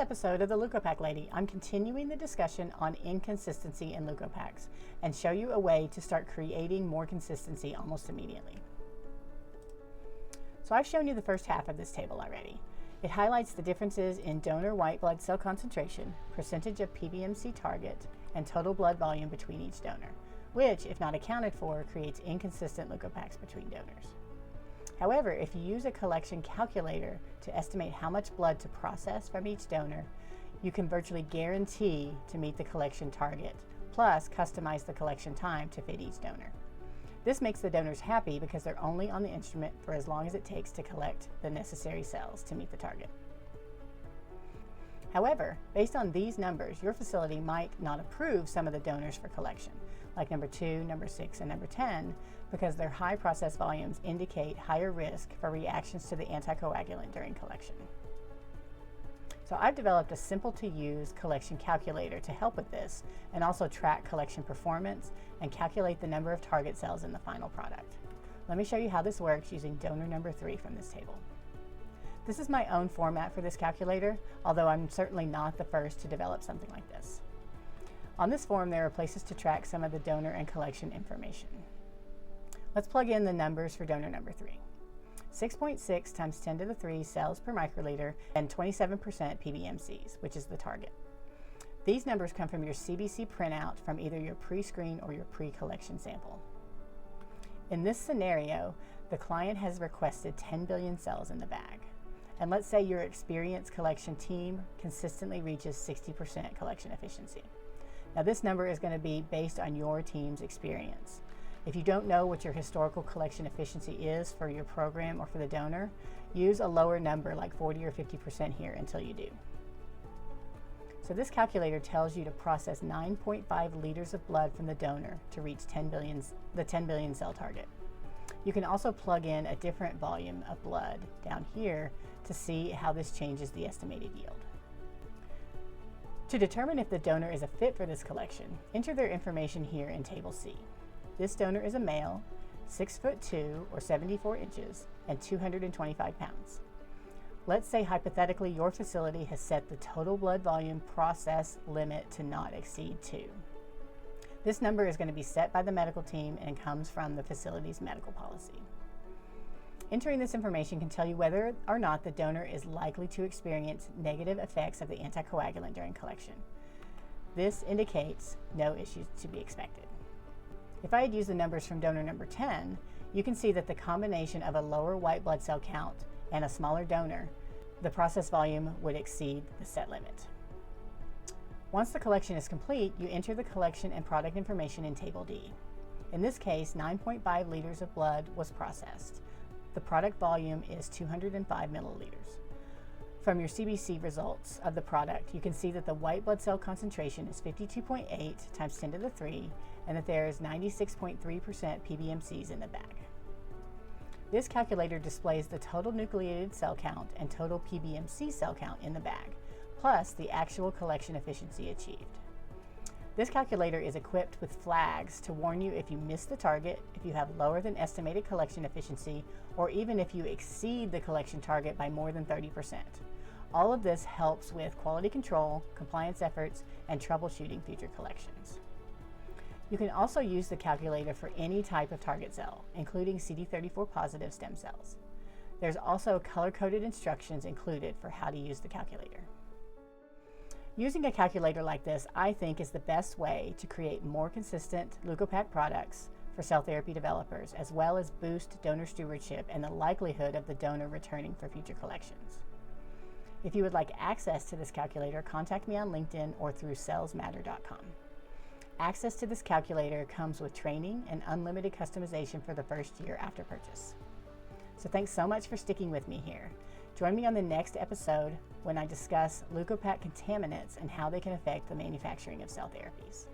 episode of the Leukopak Lady, I'm continuing the discussion on inconsistency in leukopaks and show you a way to start creating more consistency almost immediately. So I've shown you the first half of this table already. It highlights the differences in donor white blood cell concentration, percentage of PBMC target, and total blood volume between each donor, which, if not accounted for, creates inconsistent leukopaks between donors. However, if you use a collection calculator to estimate how much blood to process from each donor, you can virtually guarantee to meet the collection target, plus customize the collection time to fit each donor. This makes the donors happy because they're only on the instrument for as long as it takes to collect the necessary cells to meet the target. However, based on these numbers, your facility might not approve some of the donors for collection, like number 2, number 6, and number 10, because their high process volumes indicate higher risk for reactions to the anticoagulant during collection. So I've developed a simple to use collection calculator to help with this and also track collection performance and calculate the number of target cells in the final product. Let me show you how this works using donor number 3 from this table. This is my own format for this calculator, although I'm certainly not the first to develop something like this. On this form, there are places to track some of the donor and collection information. Let's plug in the numbers for donor number 3. 6.6 times 10 to the 3 cells per microliter and 27% PBMCs, which is the target. These numbers come from your CBC printout from either your pre-screen or your pre-collection sample. In this scenario, the client has requested 10 billion cells in the bag. And let's say your experienced collection team consistently reaches 60% collection efficiency. Now this number is going to be based on your team's experience. If you don't know what your historical collection efficiency is for your program or for the donor, use a lower number like 40 or 50% here until you do. So this calculator tells you to process 9.5 liters of blood from the donor to reach the 10 billion cell target. You can also plug in a different volume of blood down here to see how this changes the estimated yield. To determine if the donor is a fit for this collection, enter their information here in Table C. This donor is a male, 6'2" or 74 inches, and 225 pounds. Let's say hypothetically your facility has set the total blood volume process limit to not exceed 2. This number is going to be set by the medical team and comes from the facility's medical policy. Entering this information can tell you whether or not the donor is likely to experience negative effects of the anticoagulant during collection. This indicates no issues to be expected. If I had used the numbers from donor number 10, you can see that the combination of a lower white blood cell count and a smaller donor, the process volume would exceed the set limit. Once the collection is complete, you enter the collection and product information in Table D. In this case, 9.5 liters of blood was processed. The product volume is 205 milliliters. From your CBC results of the product, you can see that the white blood cell concentration is 52.8 times 10 to the 3, and that there is 96.3% PBMCs in the bag. This calculator displays the total nucleated cell count and total PBMC cell count in the bag, plus the actual collection efficiency achieved. This calculator is equipped with flags to warn you if you miss the target, if you have lower than estimated collection efficiency, or even if you exceed the collection target by more than 30%. All of this helps with quality control, compliance efforts, and troubleshooting future collections. You can also use the calculator for any type of target cell, including CD34 positive stem cells. There's also color-coded instructions included for how to use the calculator. Using a calculator like this, I think, is the best way to create more consistent leukopak products for cell therapy developers, as well as boost donor stewardship and the likelihood of the donor returning for future collections. If you would like access to this calculator, contact me on LinkedIn or through cellsmatter.com. Access to this calculator comes with training and unlimited customization for the first year after purchase. So thanks so much for sticking with me here. Join me on the next episode when I discuss leukopak contaminants and how they can affect the manufacturing of cell therapies.